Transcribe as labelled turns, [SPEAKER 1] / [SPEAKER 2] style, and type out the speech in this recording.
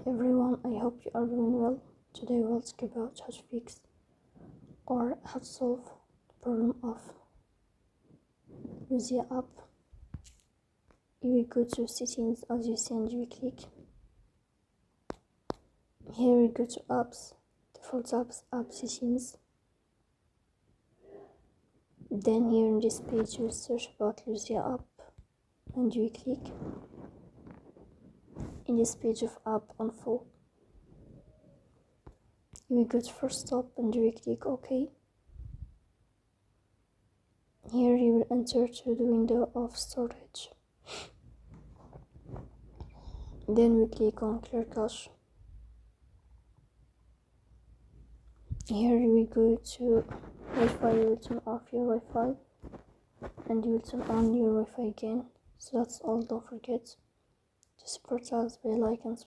[SPEAKER 1] everyone, I hope you are doing well. Today we'll talk about how to fix or how to solve the problem of Luzia app. You will go to settings as you see and you will click. Here we go to apps, default apps, app settings. Then here in this page you will search about Luzia app and you will click. In this page of app info, you will go to first stop and you will click OK. Here you will enter to the window of storage. Then we click on clear cache. Here you will go to Wi-Fi, you will turn off your Wi-Fi and you will turn on your Wi-Fi again. So that's all, don't forget to support us by like and subscribe.